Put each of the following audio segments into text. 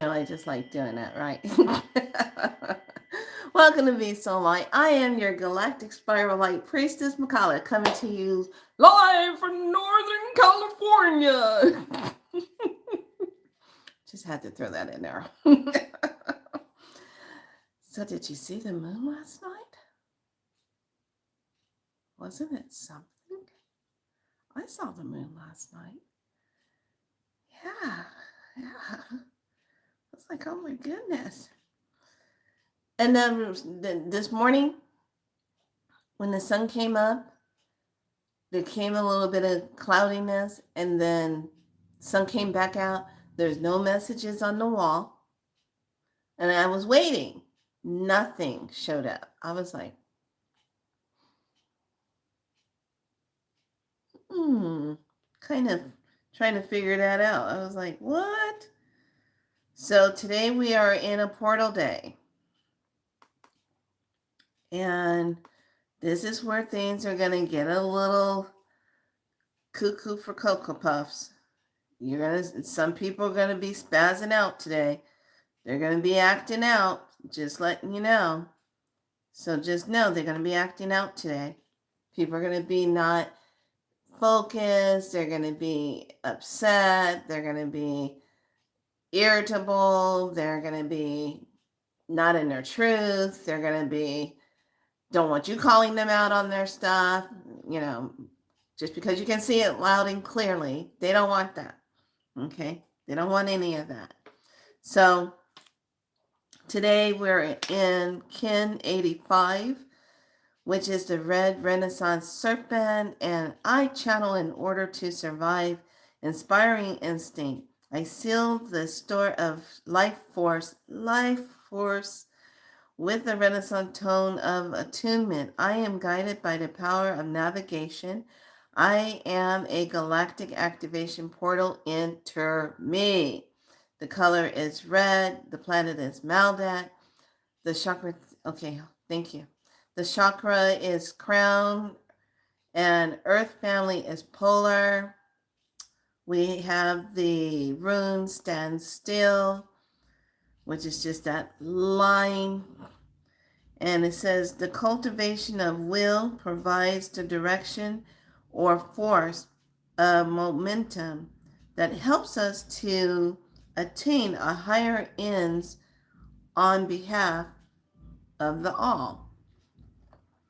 I just like doing that, right? Welcome to Be So Light. I am your galactic spiral light priestess, Makala, coming to you live from Northern California. Just had to throw that in there. So, did you see the moon last night? Wasn't it something? I saw the moon last night. Yeah, yeah. I was like, oh my goodness. And then this morning, when the sun came up, there came a little bit of cloudiness, and then sun came back out. There's no messages on the wall, and I was waiting. Nothing showed up. I was like, kind of trying to figure that out. I was like, what? So today we are in a portal day, and this is where things are going to get a little cuckoo for Cocoa Puffs. Some people are gonna be spazzing out today. They're gonna be acting out, just letting you know. So just know they're gonna be acting out today. People are gonna be not focused, they're gonna be upset, they're gonna be irritable, they're gonna be not in their truth, they're gonna be don't want you calling them out on their stuff, you know, just because you can see it loud and clearly, they don't want that. Okay? They don't want any of that. So today we're in Kin 85, which is the Red Renaissance Serpent, and I channel in order to survive, inspiring instinct. I seal the store of life force, with the Renaissance tone of attunement. I am guided by the power of navigation. I am a galactic activation portal. Enter me. The color is red. The planet is Maldak. The chakra, okay, thank you. The chakra is crown, and Earth family is polar. We have the rune stand still, which is just that line. And it says the cultivation of will provides the direction or force of momentum that helps us to attain a higher ends on behalf of the all.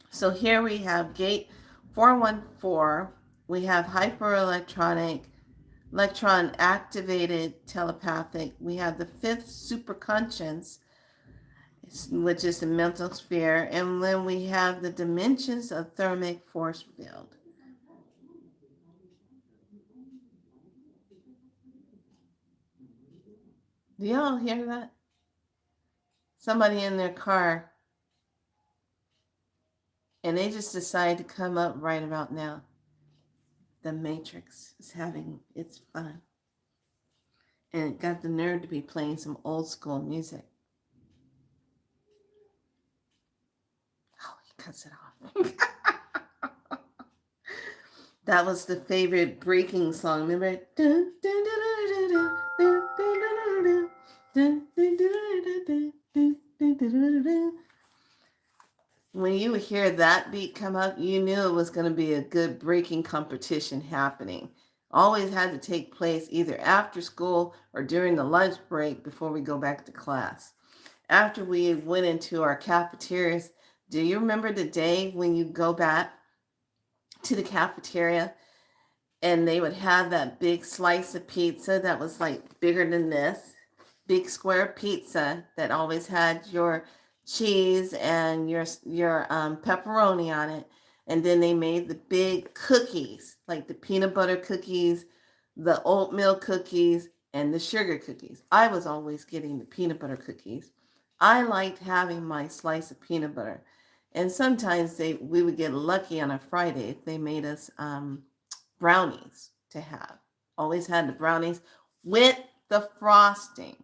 So here we have gate 414. We have hyperelectronic, electron activated telepathic. We have the fifth superconscious, which is the mental sphere. And then we have the dimensions of thermic force field. Do y'all hear that? Somebody in their car, and they just decide to come up right about now. The Matrix is having its fun. And it got the nerve to be playing some old school music. Oh, he cuts it off. That was the favorite breaking song. Remember? When you hear that beat come up, you knew it was going to be a good breaking competition happening. Always had to take place either after school or during the lunch break before we go back to class. After we went into our cafeterias, do you remember the day when you go back to the cafeteria and they would have that big slice of pizza that was like bigger than this? Big square pizza that always had your cheese and your pepperoni on it. And then they made the big cookies, like the peanut butter cookies, the oatmeal cookies, and the sugar cookies. I was always getting the peanut butter cookies. I liked having my slice of peanut butter. And sometimes we would get lucky on a Friday if they made us brownies to have. Always had the brownies with the frosting,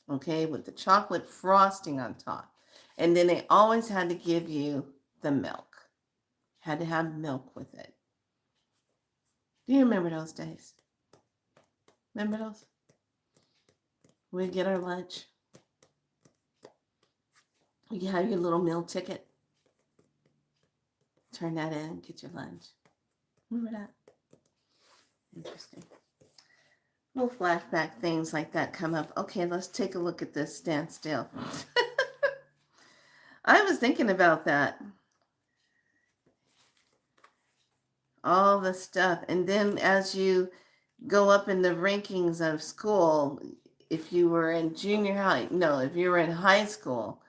okay, with the chocolate frosting on top. And then they always had to give you the milk. Had to have milk with it. Do you remember those days? Remember those? We get our lunch. You have your little meal ticket. Turn that in, get your lunch. Remember that? Interesting. Little flashback things like that come up. Okay, let's take a look at this. Stand still. I was thinking about that. All the stuff. And then as you go up in the rankings of school, if you were in junior high, no, if you were in high school,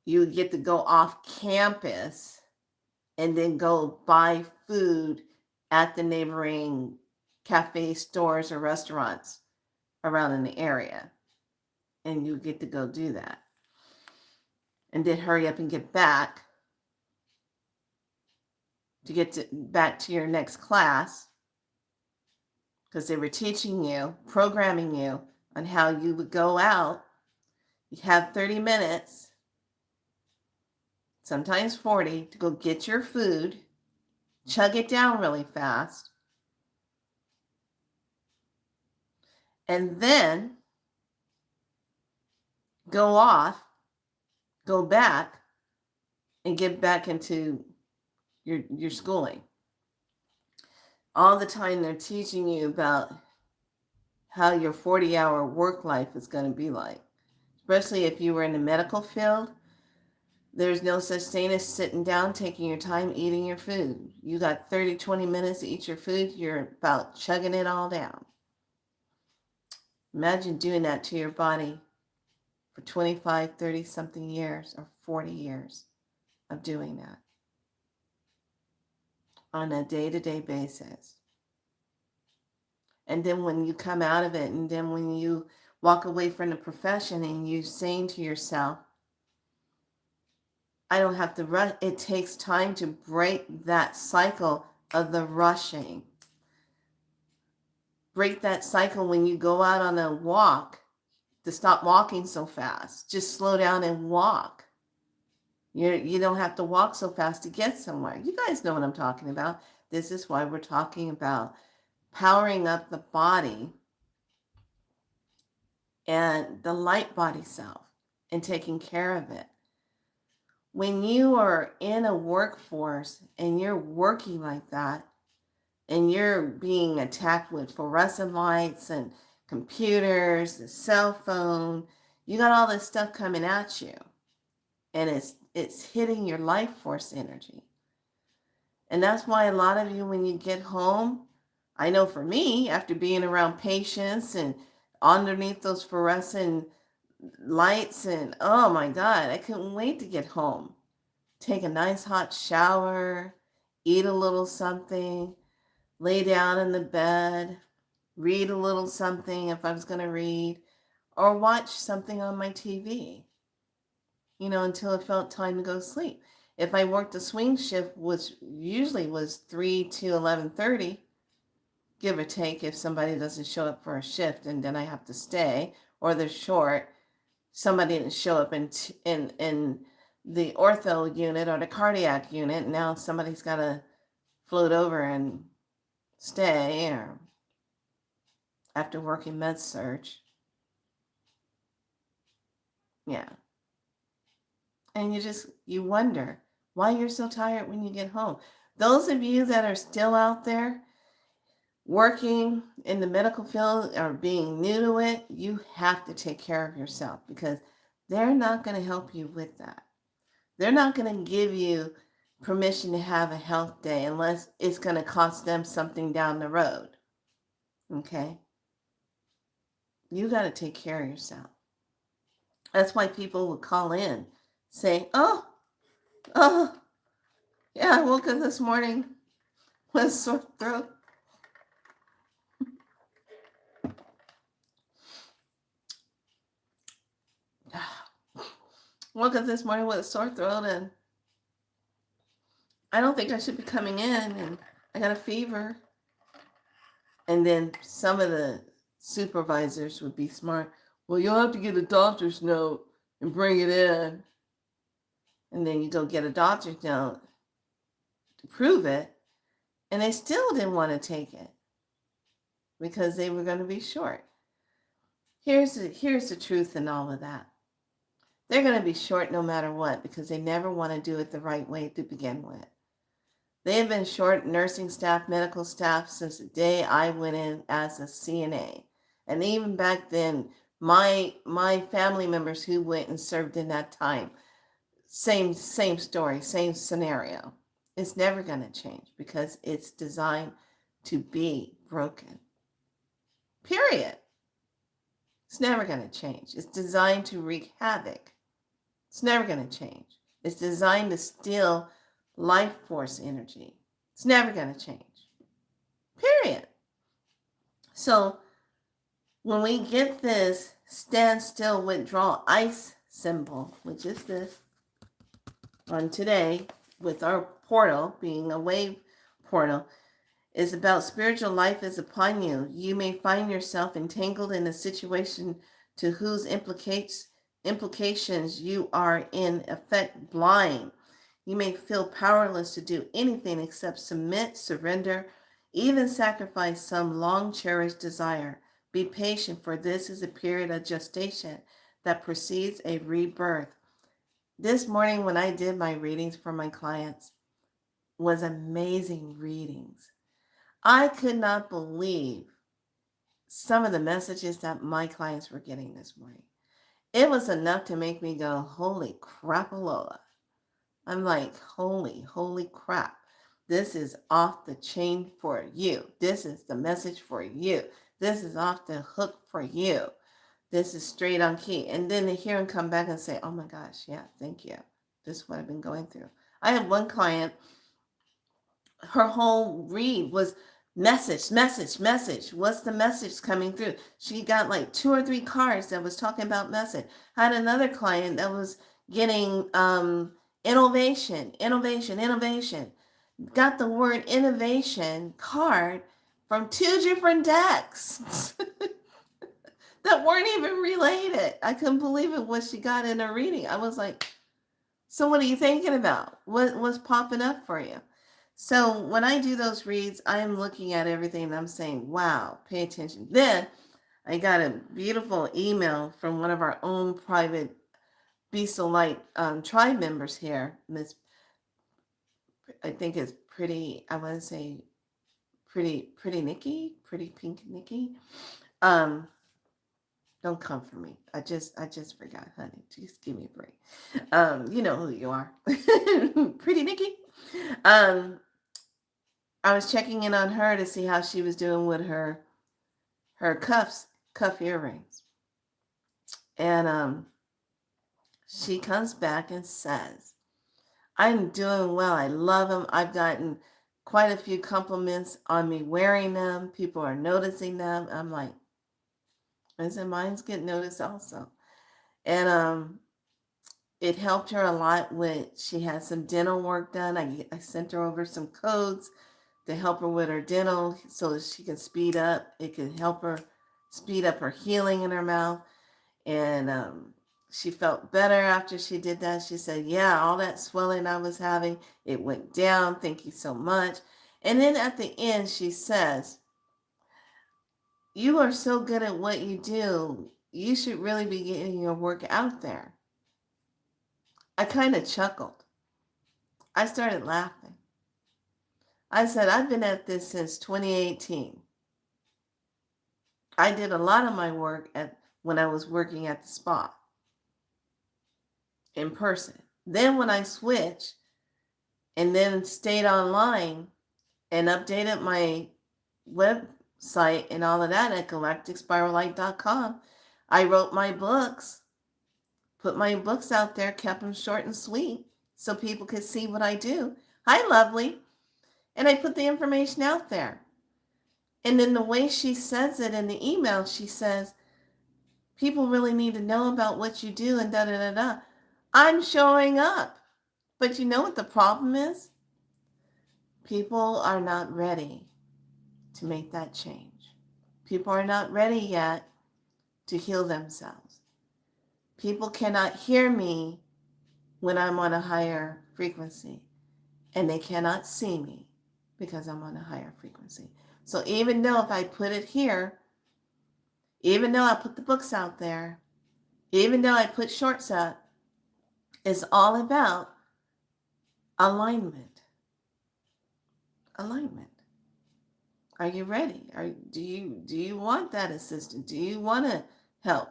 you would get to go off campus and then go buy food at the neighboring cafe stores or restaurants around in the area. And you get to go do that. And then hurry up and get back to get back to your next class, because they were teaching you, programming you on how you would go out. You have 30 minutes, sometimes 40, to go get your food, chug it down really fast, and then go back, and get back into your schooling. All the time they're teaching you about how your 40-hour work life is going to be like. Especially if you were in the medical field, there's no such thing as sitting down, taking your time, eating your food. You got 30, 20 minutes to eat your food, you're about chugging it all down. Imagine doing that to your body for 25, 30 something years or 40 years of doing that on a day-to-day basis. And then when you come out of it, and then when you walk away from the profession and you saying to yourself, I don't have to rush. It takes time to break that cycle of the rushing. Break that cycle when you go out on a walk, to stop walking so fast. Just slow down and walk. You don't have to walk so fast to get somewhere. You guys know what I'm talking about. This is why we're talking about powering up the body and the light body self and taking care of it. When you are in a workforce and you're working like that, and you're being attacked with fluorescent lights and computers, the cell phone, you got all this stuff coming at you, and it's hitting your life force energy. And that's why a lot of you, when you get home, I know for me, after being around patients and underneath those fluorescent lights, and oh my God, I couldn't wait to get home. Take a nice hot shower, eat a little something, lay down in the bed, read a little something if I was going to read, or watch something on my TV, until it felt time to go to sleep. If I worked a swing shift, which usually was 3 to 11:30, give or take, if somebody doesn't show up for a shift and then I have to stay, or they're short, somebody didn't show up in the ortho unit or the cardiac unit, now somebody's got to float over and stay, or after working med surge. Yeah. And you wonder why you're so tired when you get home. Those of you that are still out there working in the medical field or being new to it, you have to take care of yourself, because they're not going to help you with that. They're not going to give you permission to have a health day unless it's going to cost them something down the road. Okay? You got to take care of yourself. That's why people will call in, say, oh, yeah, I woke up this morning with a sore throat. Woke up this morning with a sore throat, and I don't think I should be coming in, and I got a fever. And then some of the supervisors would be smart. Well, you'll have to get a doctor's note and bring it in. And then you go get a doctor's note to prove it. And they still didn't want to take it because they were going to be short. Here's the truth in all of that. They're going to be short no matter what because they never want to do it the right way to begin with. They have been short nursing staff, medical staff since the day I went in as a CNA. And even back then, my family members who went and served in that time, same story, same scenario. It's never going to change because it's designed to be broken. Period. It's never going to change. It's designed to wreak havoc. It's never going to change. It's designed to steal life force energy. It's never going to change. Period. So when we get this standstill withdrawal ice symbol, which is this on today with our portal being a wave portal, is about spiritual life is upon you. You may find yourself entangled in a situation to whose implications you are in effect blind. You may feel powerless to do anything except submit, surrender, even sacrifice some long-cherished desire. Be patient, for this is a period of gestation that precedes a rebirth. This morning when I did my readings for my clients was amazing readings. I could not believe some of the messages that my clients were getting this morning. It was enough to make me go, holy crapalola. I'm like, holy crap. This is off the chain for you. This is the message for you. This is off the hook for you. This is straight on key. And then to hear him come back and say, oh my gosh, yeah, thank you. This is what I've been going through. I had one client, her whole read was message. What's the message coming through? She got like 2 or 3 cards that was talking about message. I had another client that was getting innovation. Got the word innovation card from 2 different decks that weren't even related. I couldn't believe it what she got in her reading. I was like, so what are you thinking about? What's popping up for you? So when I do those reads, I am looking at everything and I'm saying, wow, pay attention. Then I got a beautiful email from one of our own private Be So Light tribe members here. Miss, I think it's pretty, I want to say pretty Nikki, pretty pink Nikki. Don't come for me. I just forgot, honey. Just give me a break. You know who you are. Pretty Nikki. I was checking in on her to see how she was doing with her cuff earrings. And she comes back and says, I'm doing well. I love them. I've gotten quite a few compliments on me wearing them. People are noticing them. I'm like, I said, mine's getting noticed also. And it helped her a lot when she had some dental work done. I sent her over some codes to help her with her dental so that she can speed up. It could help her speed up her healing in her mouth. And she felt better after she did that. She said, yeah, all that swelling I was having, it went down. Thank you so much. And then at the end, she says, you are so good at what you do. You should really be getting your work out there. I kind of chuckled. I started laughing. I said, I've been at this since 2018. I did a lot of my work when I was working at the spa in person. Then when I switched and then stayed online and updated my website and all of that at galacticspirallight.com, I wrote my books, put my books out there, kept them short and sweet so people could see what I do. Hi, lovely. And I put the information out there. And then the way she says it in the email, she says, people really need to know about what you do and da-da-da-da. I'm showing up. But you know what the problem is? People are not ready to make that change. People are not ready yet to heal themselves. People cannot hear me when I'm on a higher frequency. And they cannot see me because I'm on a higher frequency. So even though if I put it here, Even though I put the books out there, even though I put shorts up, it's all about alignment. Alignment. Are you ready? Do you want that assistance? Do you want to help?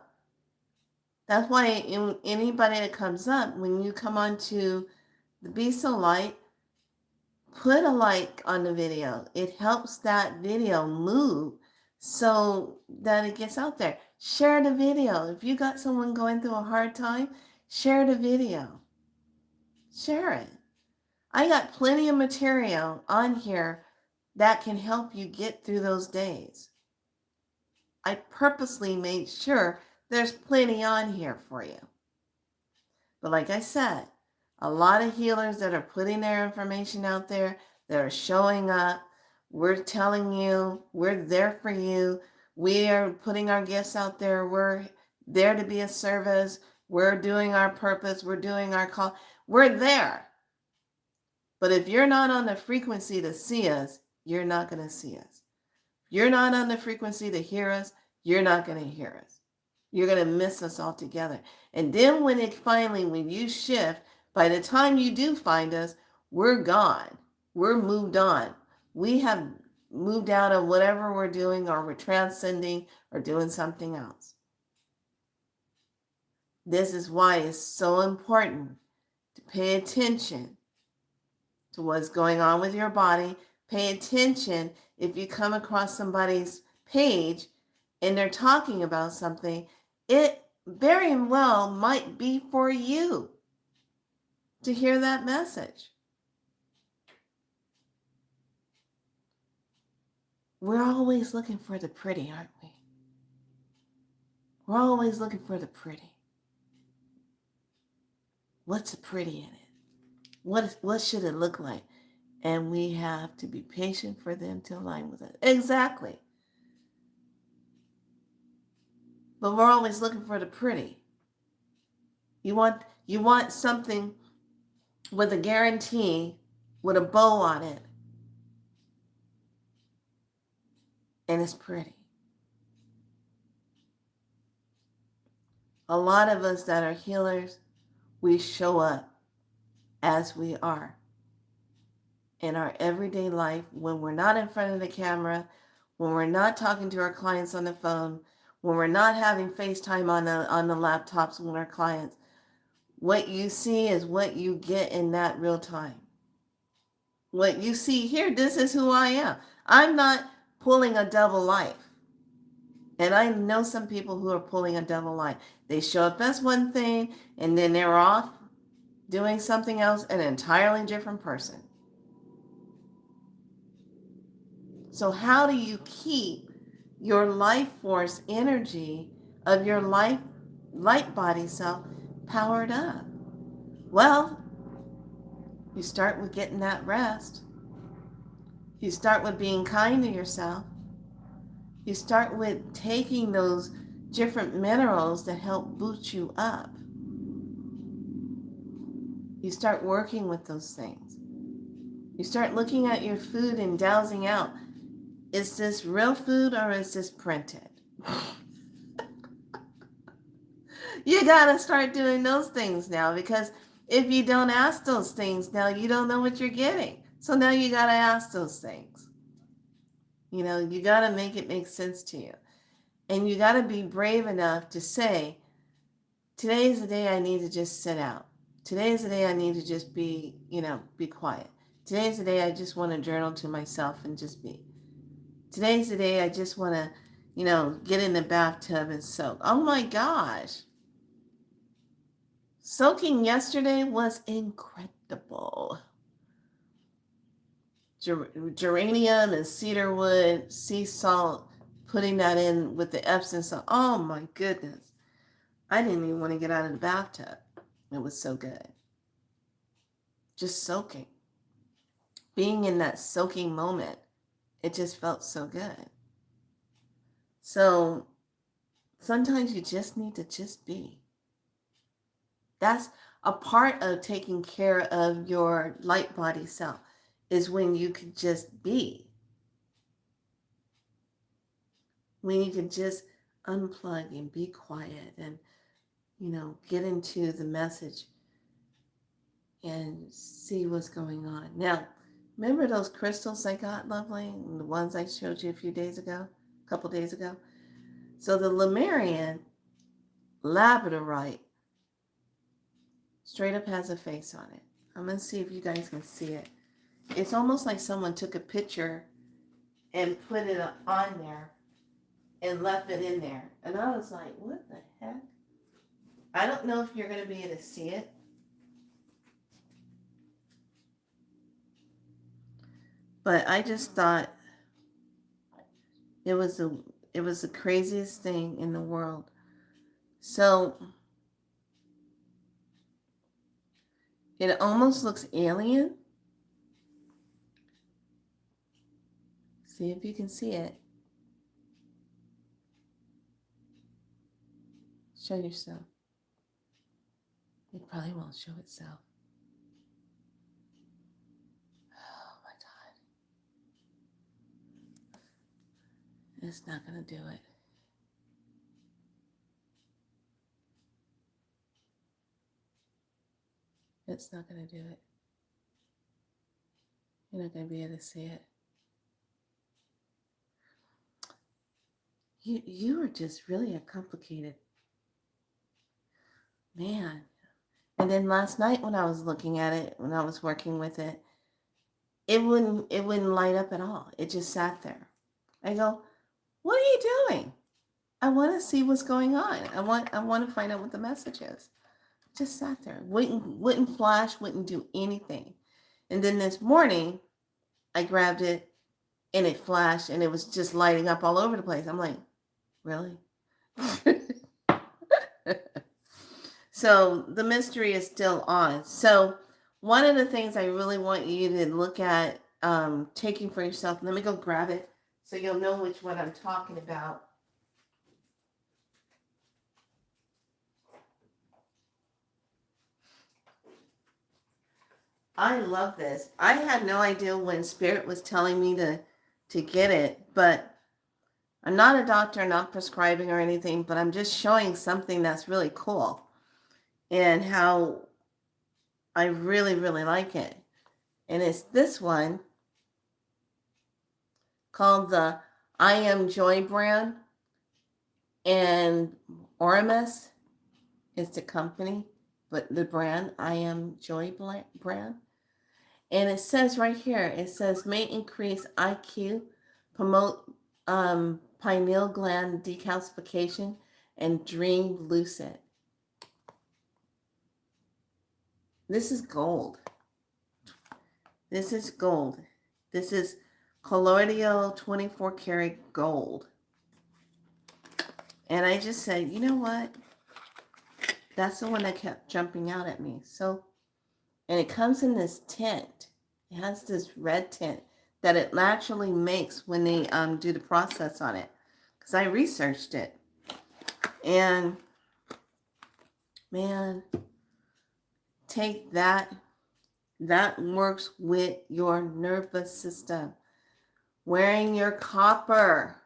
That's why anybody that comes up, when you come onto the Be So Light, put a like on the video. It helps that video move so that it gets out there. Share the video. If you got someone going through a hard time, share the video. Share it. I got plenty of material on here that can help you get through those days. I purposely made sure there's plenty on here for you. But like I said, a lot of healers that are putting their information out there, that are showing up, we're telling you, we're there for you. We are putting our gifts out there. We're there to be a service. We're doing our purpose. We're doing our call. We're there. But if you're not on the frequency to see us, you're not going to see us. If you're not on the frequency to hear us, you're not going to hear us. You're going to miss us altogether. And then when you shift, by the time you do find us, we're gone. We're moved on. We have moved out of whatever we're doing, or we're transcending or doing something else. This is why it's so important to pay attention to what's going on with your body. Pay attention if you come across somebody's page and they're talking about something, it very well might be for you to hear that message. We're always looking for the pretty, aren't we? We're always looking for the pretty. What's the pretty in it? What should it look like? And we have to be patient for them to align with it. Exactly. But we're always looking for the pretty. You want something with a guarantee, with a bow on it, and it's pretty. A lot of us that are healers, we show up as we are in our everyday life, when we're not in front of the camera, when we're not talking to our clients on the phone, when we're not having FaceTime on the laptops with our clients. What you see is what you get in that real time. What you see here, this is who I am. I'm not pulling a double life. And I know some people who are pulling a double life. They show up as one thing, and then they're off doing something else, an entirely different person. So how do you keep your life force energy of your light body self powered up? Well, you start with getting that rest. You start with being kind to yourself. You start with taking those different minerals that help boost you up. You start working with those things. You start looking at your food and dowsing out. Is this real food or is this printed? You got to start doing those things now, because if you don't ask those things now, you don't know what you're getting. So now you got to ask those things. You got to make it make sense to you. And you got to be brave enough to say, today is the day I need to just sit out. Today is the day I need to just be quiet. Today is the day I just want to journal to myself and just be. Today's the day I just want to, get in the bathtub and soak. Oh my gosh. Soaking yesterday was incredible. Geranium and cedarwood, sea salt, putting that in with the Epsom salt. Oh my goodness. I didn't even want to get out of the bathtub. It was so good. Just soaking. Being in that soaking moment, it just felt so good. So sometimes you just need to just be. That's a part of taking care of your light body self, is when you can just be. When you can just unplug and be quiet and, get into the message and see what's going on. Now, remember those crystals I got, lovely? The ones I showed you a couple days ago? So the Lemurian labradorite straight up has a face on it. I'm going to see if you guys can see it. It's almost like someone took a picture and put it on there and left it in there. And I was like, what the heck? I don't know if you're going to be able to see it. But I just thought it was the craziest thing in the world. So it almost looks alien. See if you can see it. Show yourself. It probably won't show itself. Oh my God. It's not going to do it. It's not going to do it. You're not going to be able to see it. You are just really a complicated man. And then last night when I was looking at it, when I was working with it, it wouldn't light up at all. It just sat there. I go, what are you doing? I want to see what's going on. I want to find out what the message is. It just sat there. Wouldn't flash, wouldn't do anything. And then this morning, I grabbed it and it flashed and it was just lighting up all over the place. I'm like, really? So the mystery is still on. So one of the things I really want you to look at taking for yourself, let me go grab it so you'll know which one I'm talking about. I love this. I had no idea when Spirit was telling me to get it, but I'm not a doctor, not prescribing or anything, but I'm just showing something that's really cool and how I really, really like it. And it's this one called the I Am Joy brand, and Oramus is the company, but the brand I Am Joy brand. And it says right here, it says may increase IQ, promote pineal gland decalcification, and dream lucid. This is gold. This is gold. This is Colloidal 24 karat gold. And I just said, you know what? That's the one that kept jumping out at me. So, and it comes in this tint. It has this red tint that it naturally makes when they do the process on it. Because I researched it. And, man, take that. That works with your nervous system. Wearing your copper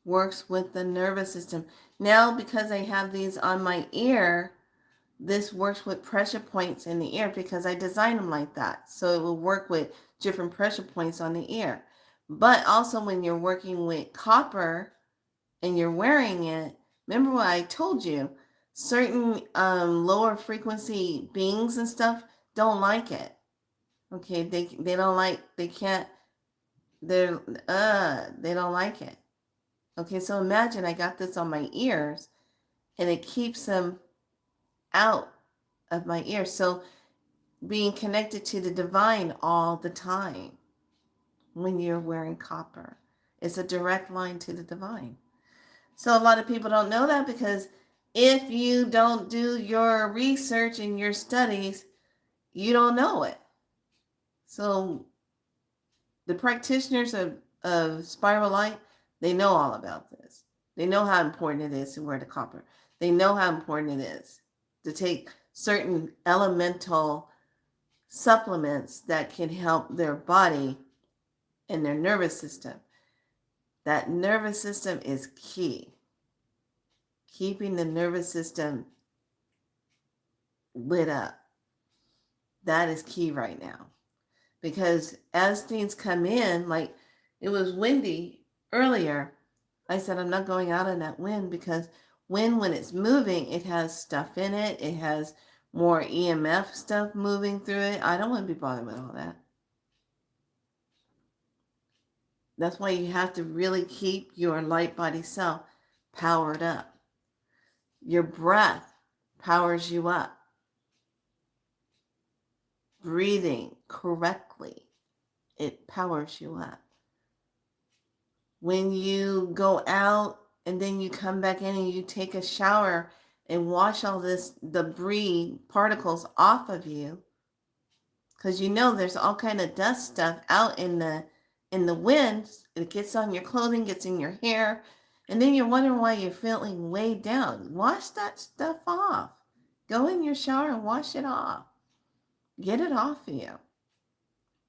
works with the nervous system. Now, because I have these on my ear, this works with pressure points in the ear because I designed them like that. So it will work with different pressure points on the ear. But also when you're working with copper and you're wearing it, remember what I told you, certain lower frequency beings and stuff don't like it. Okay, they don't like, they can't, they don't like it. Okay, so imagine I got this on my ears and it keeps them out of my ear. So being connected to the divine all the time when you're wearing copper. It's a direct line to the divine. So a lot of people don't know that because if you don't do your research and your studies, you don't know it. So the practitioners of spiral light, they know all about this. They know how important it is to wear the copper. They know how important it is to take certain elemental supplements that can help their body and their nervous system. That nervous system is key. keeping the nervous system lit up. That is key right now. Because as things come in, like it was windy earlier, I said, I'm not going out in that wind because wind, when it's moving, it has stuff in it. It has more EMF stuff moving through it. I don't want to be bothered with all that. That's why you have to really keep your light body self powered up. Your breath powers you up. Breathing correctly, it powers you up. When you go out and then you come back in and you take a shower and wash all this debris particles off of you, because you know there's all kind of dust stuff out in the wind. It gets on your clothing, gets in your hair, and then you're wondering why you're feeling weighed down. Wash that stuff off. Go in your shower and wash it off. Get it off of you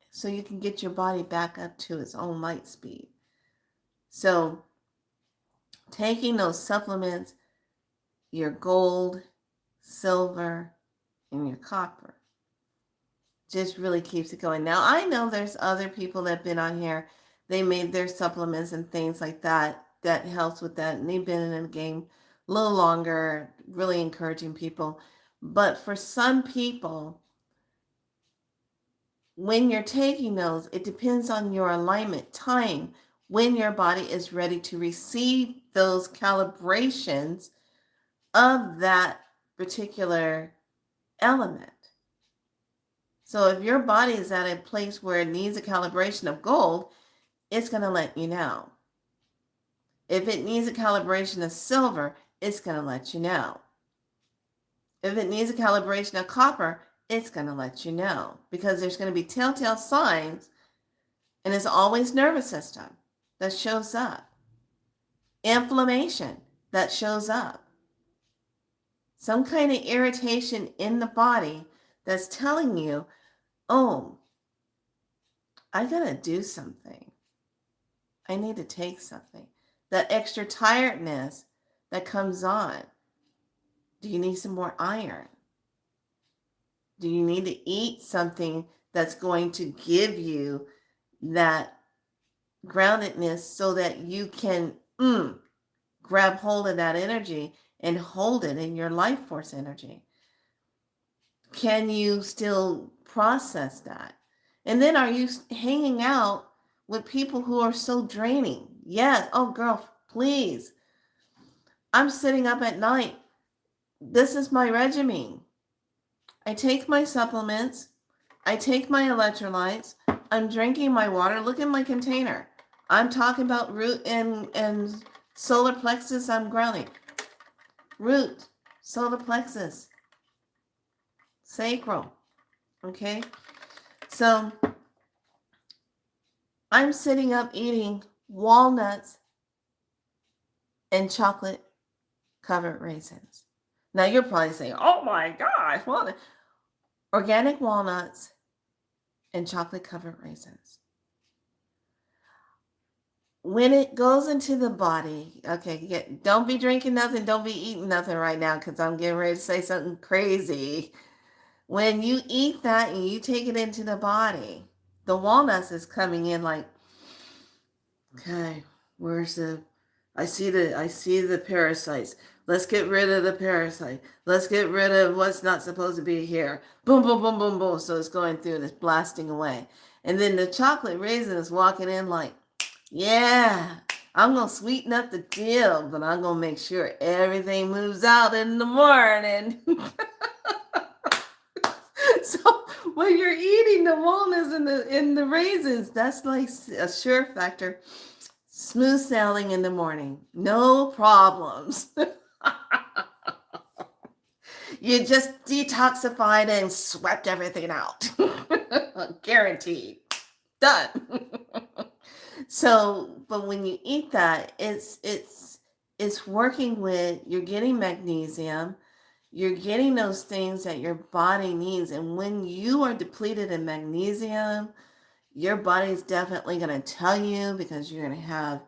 so you can get your body back up to its own light speed. So taking those supplements, your gold, silver, and your copper, just really keeps it going. Now, I know there's other people that have been on here. They made their supplements and things like that that helps with that. And they've been in the game a little longer, really encouraging people. But for some people, when you're taking those, it depends on your alignment time when your body is ready to receive those calibrations of that particular element. So if your body is at a place where it needs a calibration of gold, it's going to let you know. If it needs a calibration of silver, it's going to let you know. If it needs a calibration of copper, it's going to let you know, because there's going to be telltale signs, and it's always nervous system that shows up. Inflammation that shows up. Some kind of irritation in the body that's telling you, oh, I got to do something. I need to take something. That extra tiredness that comes on. Do you need some more iron? Do you need to eat something that's going to give you that groundedness so that you can grab hold of that energy and hold it in your life force energy? Can you still process that? And then are you hanging out with people who are so draining? Yes. Oh, girl, please. I'm sitting up at night. This is my regimen. I take my supplements. I take my electrolytes. I'm drinking my water. Look at my container. I'm talking about root and solar plexus. I'm grounding. Root, solar plexus, sacral. Okay? So I'm sitting up eating walnuts and chocolate covered raisins. Now you're probably saying, oh my gosh, what? Organic walnuts and chocolate covered raisins. When it goes into the body, okay, don't be drinking nothing, don't be eating nothing right now, because I'm getting ready to say something crazy. When you eat that and you take it into the body, the walnuts is coming in like, okay, where's I see the parasites. Let's get rid of the parasite. Let's get rid of what's not supposed to be here. Boom, boom, boom, boom, boom. So it's going through and it's blasting away. And then the chocolate raisin is walking in like, yeah, I'm going to sweeten up the deal, but I'm going to make sure everything moves out in the morning. So when you're eating the walnuts and the raisins, that's like a sure factor. Smooth sailing in the morning. No problems. You just detoxified and swept everything out. Guaranteed. Done. So, but when you eat that, it's working with, you're getting magnesium, you're getting those things that your body needs. And when you are depleted in magnesium, your body's definitely going to tell you, because you're going to have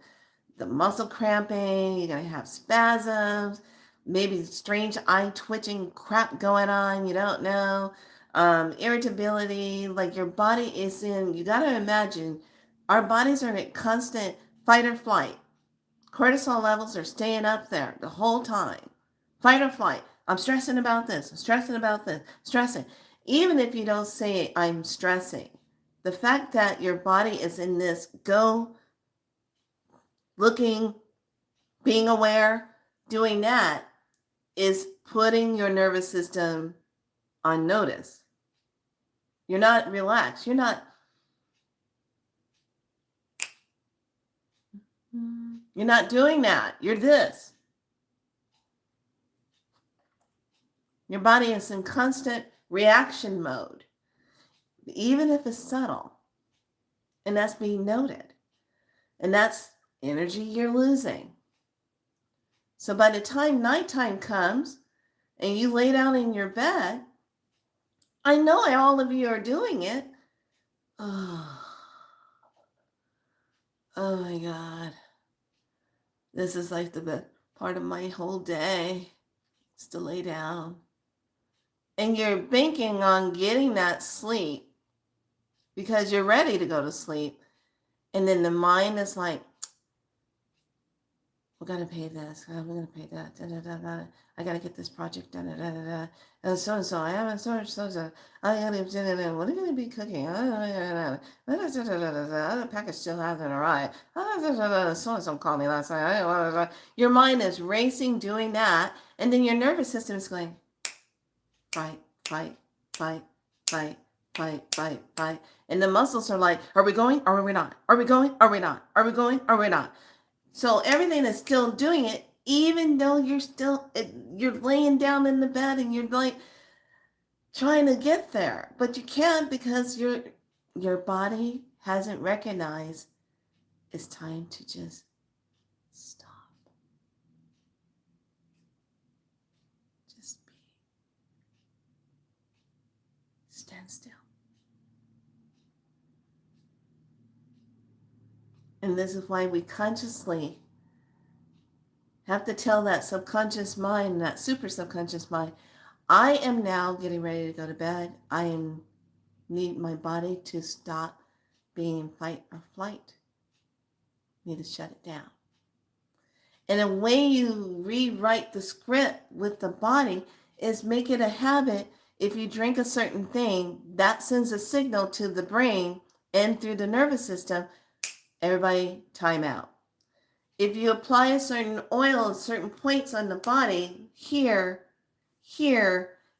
the muscle cramping, you're going to have spasms, maybe strange eye twitching crap going on, you don't know, irritability, like your body is you got to imagine our bodies are in constant fight or flight. Cortisol levels are staying up there the whole time. Fight or flight. I'm stressing about this. I'm stressing about this. Stressing. Even if you don't say I'm stressing, the fact that your body is in this go, looking, being aware, doing that is putting your nervous system on notice. You're not relaxed. You're not doing that. You're this. Your body is in constant reaction mode, even if it's subtle. And that's being noted. And that's energy you're losing. So by the time nighttime comes and you lay down in your bed, I know all of you are doing it. Oh, oh my God. This is like the best part of my whole day, is to lay down. And you're banking on getting that sleep because you're ready to go to sleep. And then the mind is like, we're going to pay this. We're going to pay that. Da, da, da, da. I got to get this project done. Da, da, da, da. And so. I haven't so. I got to. What are you going to be cooking? The package still hasn't arrived. So called me last night. Your mind is racing doing that. And then your nervous system is going, fight, fight, fight, fight, fight, fight, fight. And the muscles are like, are we going? Or are we not? Are we going? Are we not? Are we going? Are we not? So everything is still doing it, even though you're laying down in the bed and you're like trying to get there, but you can't because your body hasn't recognized it's time to just stop. Just be. Stand still. And this is why we consciously have to tell that subconscious mind, that super subconscious mind, I am now getting ready to go to bed. Need my body to stop being fight or flight. Need to shut it down. And the way you rewrite the script with the body is make it a habit. If you drink a certain thing, that sends a signal to the brain and through the nervous system, everybody time out. If you apply a certain oil at certain points on the body, here,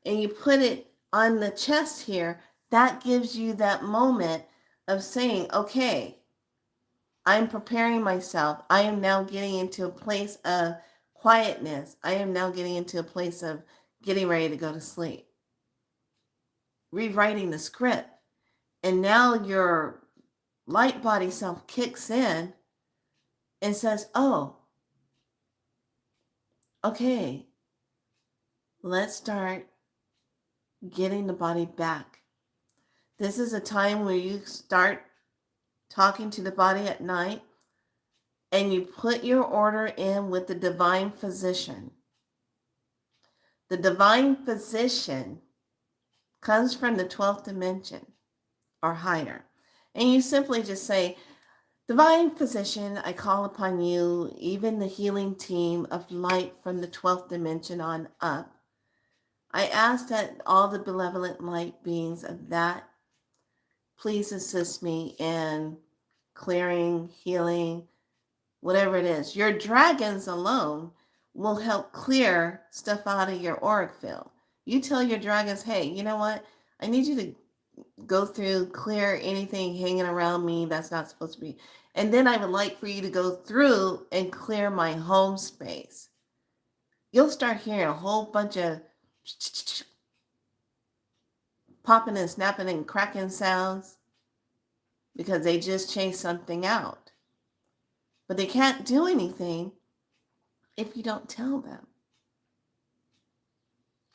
and you put it on the chest here, that gives you that moment of saying, okay, I'm preparing myself. I am now getting into a place of quietness. I am now getting into a place of getting ready to go to sleep. Rewriting the script. And now your light body self kicks in and says, oh, okay, let's start getting the body back. This is a time where you start talking to the body at night and you put your order in with the divine physician. The divine physician comes from the 12th dimension or higher. And you simply just say, divine physician, I call upon you, even the healing team of light from the 12th dimension on up. I ask that all the benevolent light beings of that please assist me in clearing, healing, whatever it is. Your dragons alone will help clear stuff out of your auric field. You tell your dragons, hey, you know what? I need you to go through, clear anything hanging around me that's not supposed to be. And then I would like for you to go through and clear my home space. You'll start hearing a whole bunch of popping and snapping and cracking sounds because they just chased something out. But they can't do anything if you don't tell them.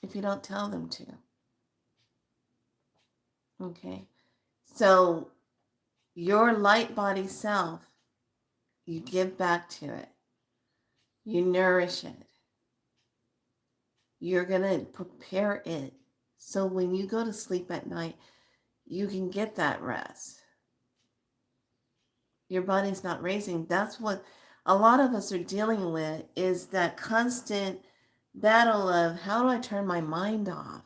If you don't tell them to. Okay? So your light body self, you give back to it. You nourish it. You're going to prepare it so when you go to sleep at night, you can get that rest. Your body's not racing. That's what a lot of us are dealing with, is that constant battle of how do I turn my mind off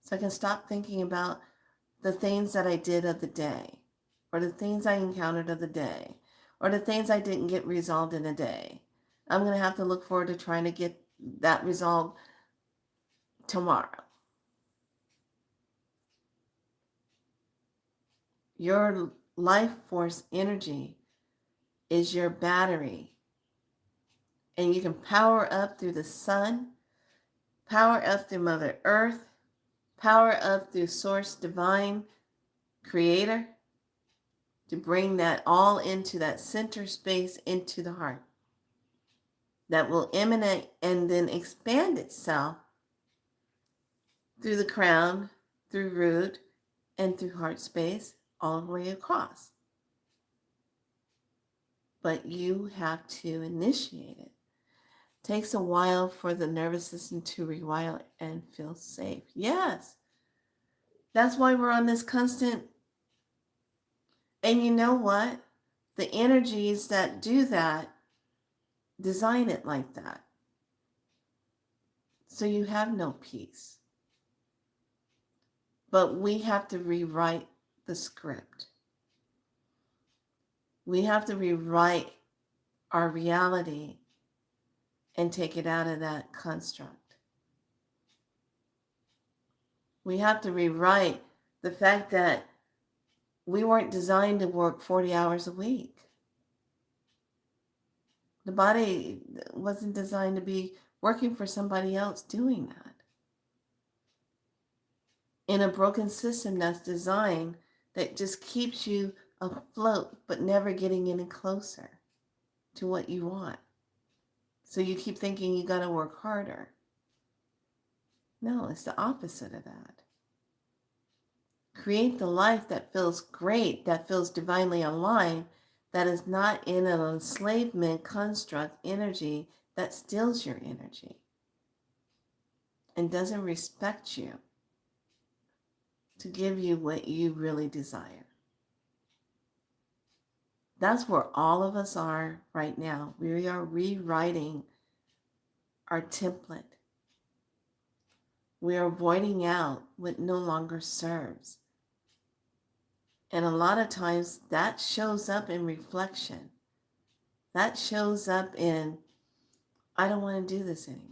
so I can stop thinking about the things that I did of the day, or the things I encountered of the day, or the things I didn't get resolved in a day. I'm going to have to look forward to trying to get that resolved tomorrow. Your life force energy is your battery, and you can power up through the sun, power up through Mother Earth, power up through Source Divine Creator, to bring that all into that center space, into the heart, that will emanate and then expand itself through the crown, through root, and through heart space, all the way across. But you have to initiate it. Takes a while for the nervous system to rewire and feel safe. Yes. That's why we're on this constant. And you know what? The energies that do that design it like that. So you have no peace. But we have to rewrite the script. We have to rewrite our reality and take it out of that construct. We have to rewrite the fact that we weren't designed to work 40 hours a week. The body wasn't designed to be working for somebody else doing that. In a broken system that's designed that just keeps you afloat but never getting any closer to what you want. So you keep thinking you got to work harder. No, it's the opposite of that. Create the life that feels great, that feels divinely aligned, that is not in an enslavement construct energy that steals your energy and doesn't respect you to give you what you really desire. That's where all of us are right now. We are rewriting our template. We are voiding out what no longer serves. And a lot of times that shows up in reflection. That shows up in, I don't want to do this anymore.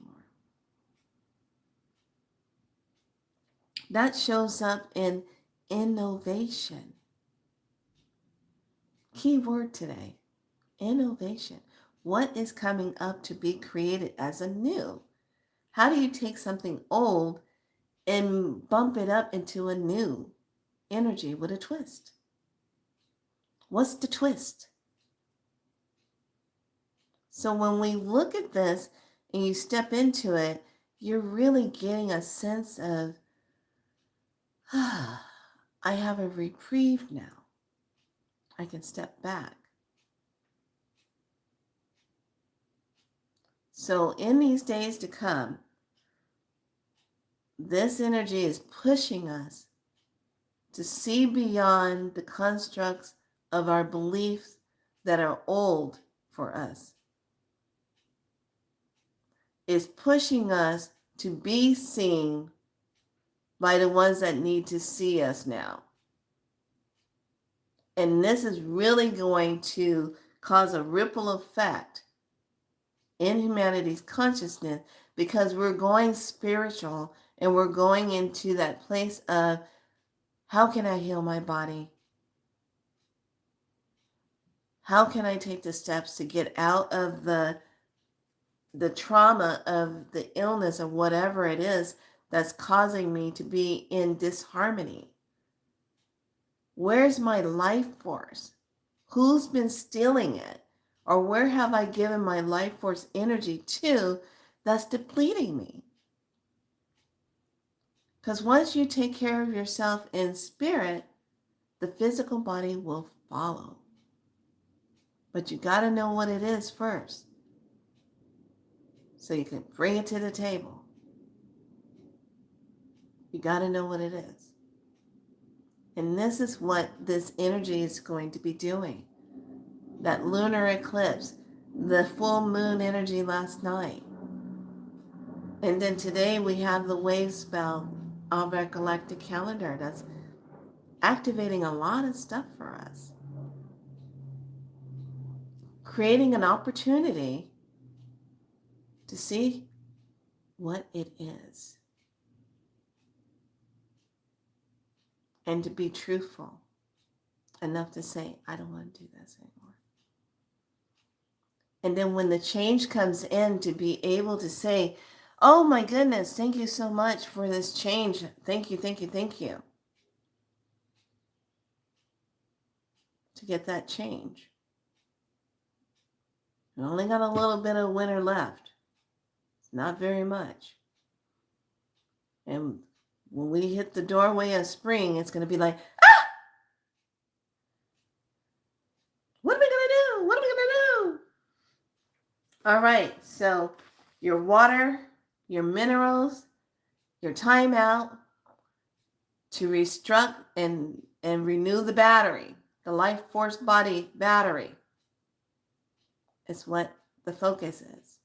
That shows up in innovation. Key word today, innovation. What is coming up to be created as a new? How do you take something old and bump it up into a new energy with a twist? What's the twist? So when we look at this and you step into it, you're really getting a sense of, I have a reprieve now. I can step back. So in these days to come, this energy is pushing us to see beyond the constructs of our beliefs that are old for us. It's pushing us to be seen by the ones that need to see us now. And this is really going to cause a ripple effect in humanity's consciousness, because we're going spiritual and we're going into that place of, how can I heal my body? How can I take the steps to get out of the trauma of the illness or whatever it is that's causing me to be in disharmony? Where's my life force? Who's been stealing it? Or where have I given my life force energy to that's depleting me? Because once you take care of yourself in spirit, the physical body will follow. But you got to know what it is first, so you can bring it to the table. You got to know what it is. And this is what this energy is going to be doing. That lunar eclipse, the full moon energy last night. And then today we have the wave spell of our galactic calendar that's activating a lot of stuff for us. Creating an opportunity to see what it is. And to be truthful enough to say, I don't want to do this anymore. And then when the change comes in, to be able to say, oh my goodness, thank you so much for this change. Thank you, thank you, thank you. To get that change. We only got a little bit of winter left. It's not very much. And when we hit the doorway of spring, it's going to be like, ah! What are we going to do? What are we going to do? All right, so your water, your minerals, your time out to restruct and renew the battery, the life force body battery, is what the focus is.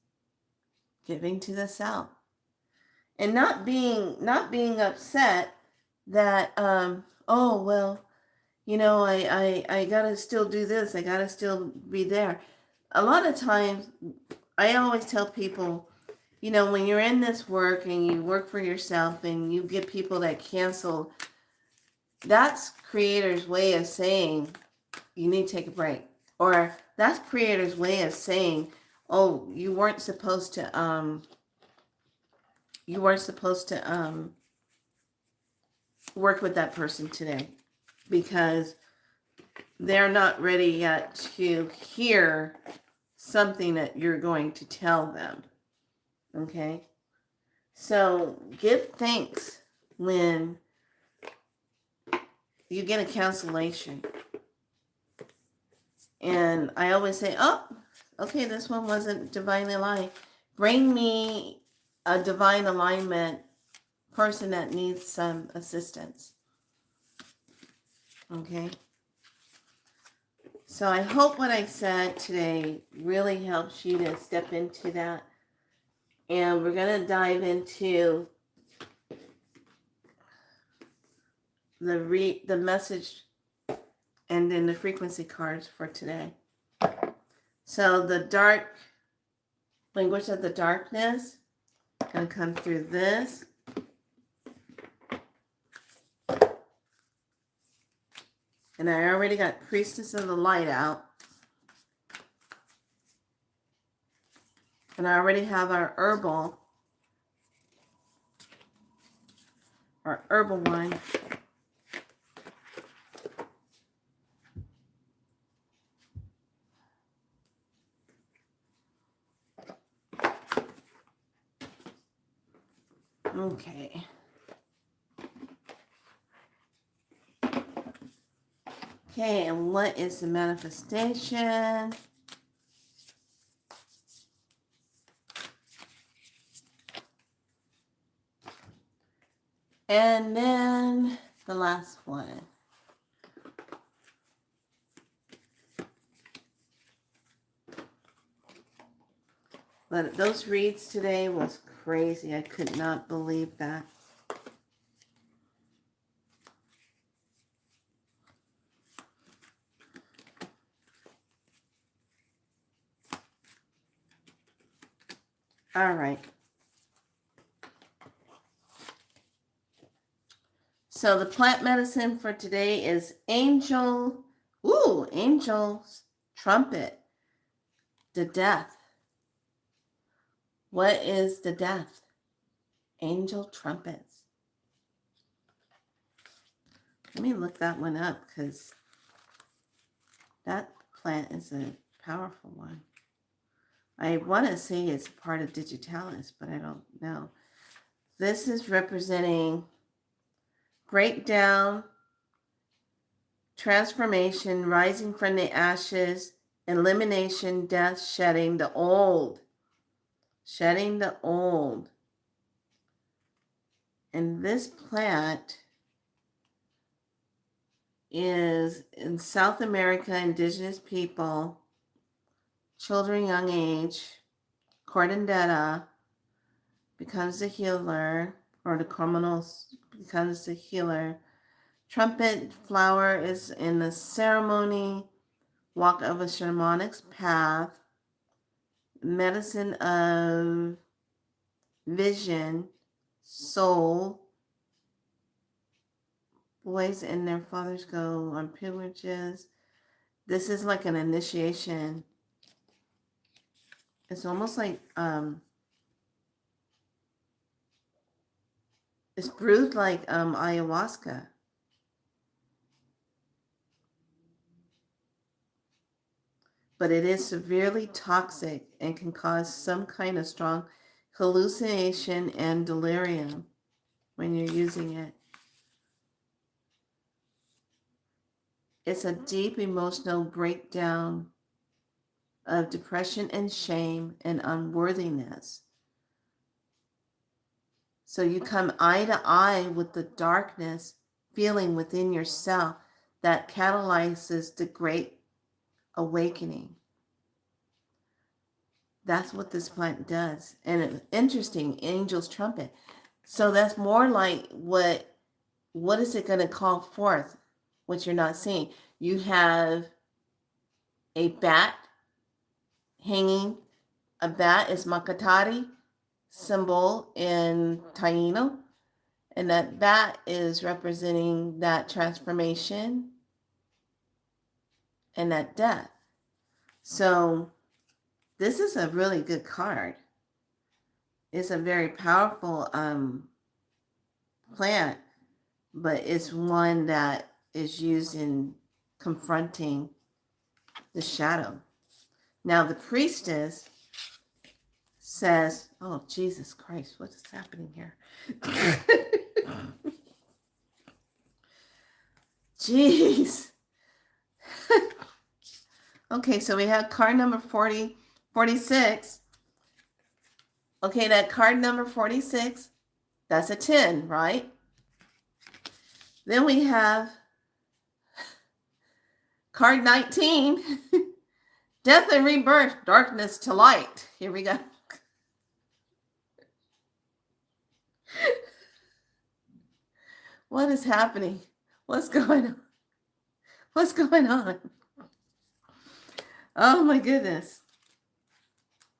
Giving to the self. And not being upset that, oh, well, you know, I got to still do this. I got to still be there. A lot of times, I always tell people, you know, when you're in this work and you work for yourself and you get people that cancel, that's Creator's way of saying you need to take a break. Or that's Creator's way of saying, oh, you weren't supposed to work with that person today because they're not ready yet to hear something that you're going to tell them. Okay? So give thanks when you get a cancellation. And I always say, oh, okay, this one wasn't divinely aligned. Bring me a divine alignment person that needs some assistance. Okay? So I hope what I said today really helps you to step into that. And we're going to dive into the message and then the frequency cards for today. So the dark language of the darkness going to come through this. And I already got Priestess of the Light out. And I already have our herbal one. Okay. Okay, and what is the manifestation? And then the last one. But those reads today was crazy. I could not believe that. All right. So the plant medicine for today is angel's trumpet. The death. What is the death? Angel trumpets. Let me look that one up because that plant is a powerful one. I want to say it's part of Digitalis, but I don't know. This is representing breakdown, transformation, rising from the ashes, elimination, death, shedding the old. Shedding the old. And this plant is in South America, indigenous people, children young age, cordondetta becomes the healer, or the criminals becomes the healer. Trumpet flower is in the ceremony, walk of a shamanic's path, medicine of vision, soul. Boys and their fathers go on pilgrimages. This is like an initiation. It's almost like it's brewed like ayahuasca. But it is severely toxic and can cause some kind of strong hallucination and delirium when you're using it. It's a deep emotional breakdown of depression and shame and unworthiness. So you come eye to eye with the darkness feeling within yourself that catalyzes the great awakening. That's what this plant does. And it's interesting, angel's trumpet. So that's more like what is it going to call forth, what you're not seeing? You have a bat hanging. A bat is Makatari symbol in Taino. And that bat is representing that transformation and that death. So this is a really good card. It's a very powerful plant, but it's one that is used in confronting the shadow. Now the priestess says, oh, Jesus Christ, what is happening here? Jeez. Okay, so we have card number 46. Okay, that card number 46, that's a 10, right? Then we have card 19, death and rebirth, darkness to light. Here we go. What is happening? What's going on? What's going on? Oh my goodness.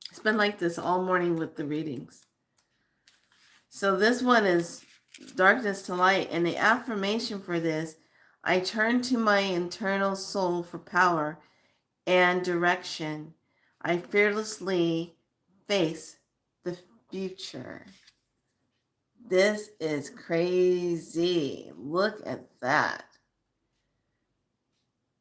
It's been like this all morning with the readings. So this one is darkness to light. And the affirmation for this, I turn to my internal soul for power and direction. I fearlessly face the future. This is crazy. Look at that.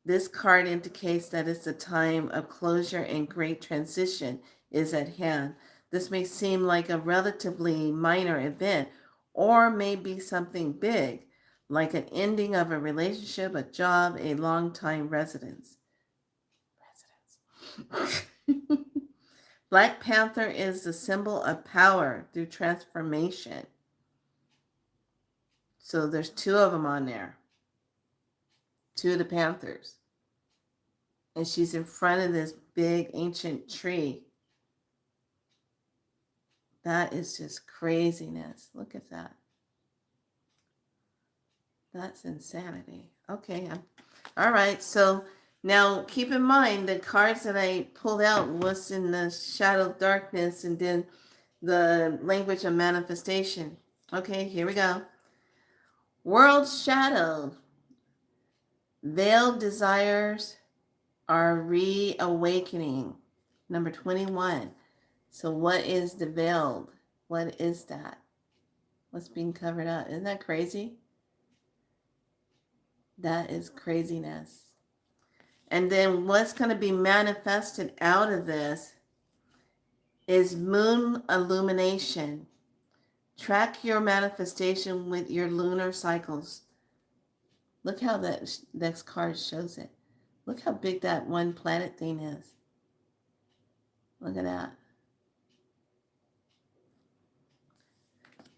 This card indicates that it's a time of closure and great transition is at hand. This may seem like a relatively minor event or may be something big, like an ending of a relationship, a job, a long-time residence. Black Panther is the symbol of power through transformation. So there's two of them on there. Two of the Panthers. And she's in front of this big ancient tree. That is just craziness. Look at that. That's insanity. Okay. All right. So now keep in mind the cards that I pulled out was in the shadow of darkness and then the language of manifestation. Okay, here we go. World shadow. Veiled desires are reawakening. Number 21. So what is the veiled? What is that? What's being covered up? Isn't that crazy? That is craziness. And then what's going to be manifested out of this is moon illumination. Track your manifestation with your lunar cycles. Look how that next card shows it. Look how big that one planet thing is. Look at that.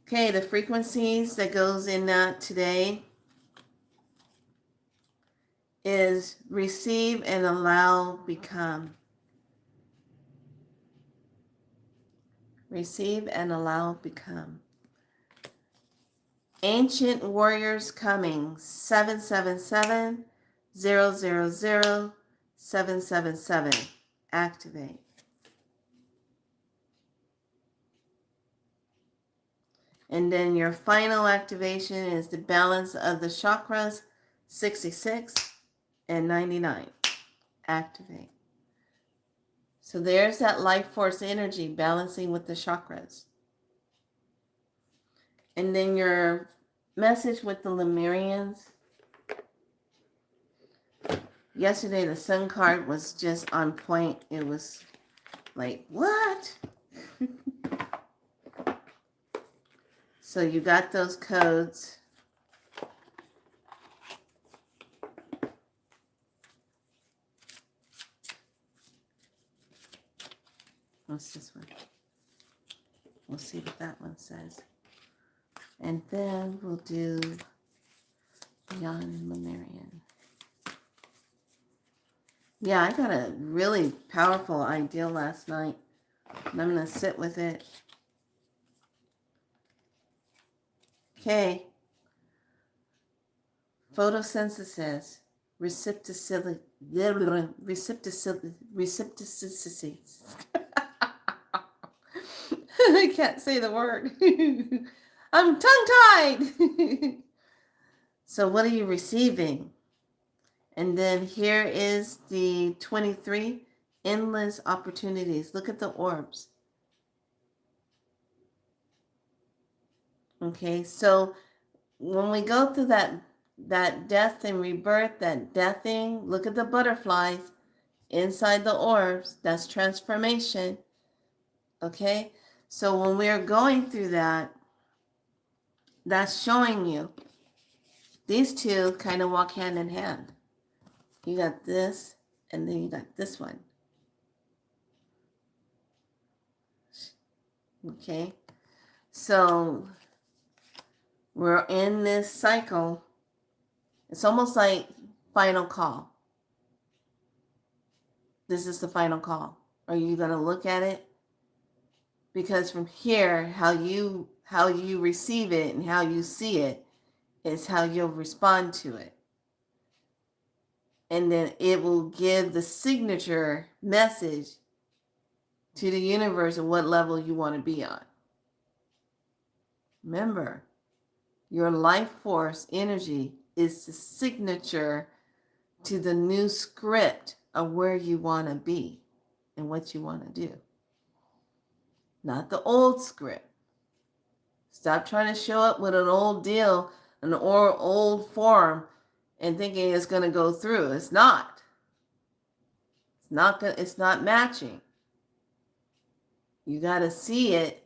Okay, the frequencies that goes in that today is receive and allow, become. Receive and allow, become. Ancient Warriors coming, 777-000-777. Activate. And then your final activation is the balance of the chakras, 66 and 99. Activate. So there's that life force energy balancing with the chakras. And then your message with the Lemurians. Yesterday, the Sun card was just on point. It was like, what? So you got those codes. What's this one? We'll see what that one says. And then we'll do Beyond Lemurian. Yeah, I got a really powerful idea last night. And I'm going to sit with it. Okay. Photosynthesis. Reciprocity. I can't say the word. I'm tongue-tied. So what are you receiving? And then here is the 23 endless opportunities. Look at the orbs. Okay, so when we go through that death and rebirth, that deathing, look at the butterflies inside the orbs. That's transformation. Okay, so when we're going through that, that's showing you these two kind of walk hand in hand. You got this, and then you got this one. Okay, so we're in this cycle. It's almost like final call. This is the final call. Are you going to look at it? Because from here, how you receive it and how you see it is how you'll respond to it. And then it will give the signature message to the universe of what level you want to be on. Remember, your life force energy is the signature to the new script of where you want to be and what you want to do. Not the old script. Stop trying to show up with an old deal, an old form, and thinking it's going to go through. It's not. It's not matching. You got to see it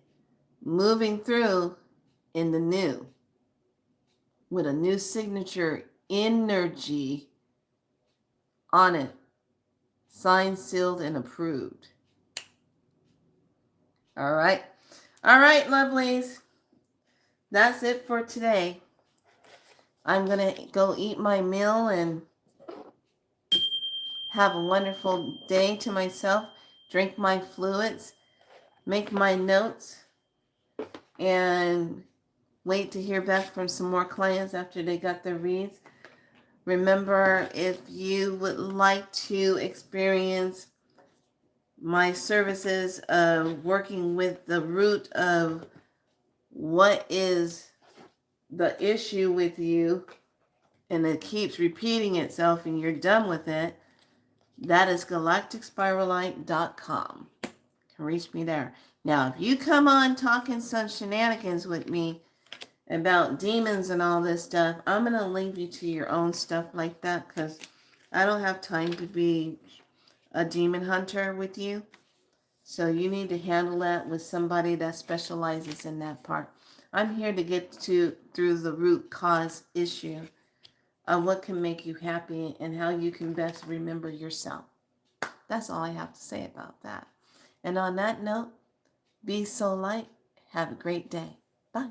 moving through in the new, with a new signature energy on it, signed, sealed, and approved. All right, lovelies. That's it for today. I'm gonna go eat my meal and have a wonderful day to myself. Drink my fluids, make my notes, and wait to hear back from some more clients after they got their reads. Remember, if you would like to experience my services of working with the root of what is the issue with you, and it keeps repeating itself and you're done with it, that is galacticspiralite.com. You can reach me there. Now, if you come on talking some shenanigans with me about demons and all this stuff, I'm going to leave you to your own stuff like that, because I don't have time to be a demon hunter with you. So you need to handle that with somebody that specializes in that part. I'm here to get through the root cause issue of what can make you happy and how you can best remember yourself. That's all I have to say about that. And on that note, be so light. Have a great day. Bye.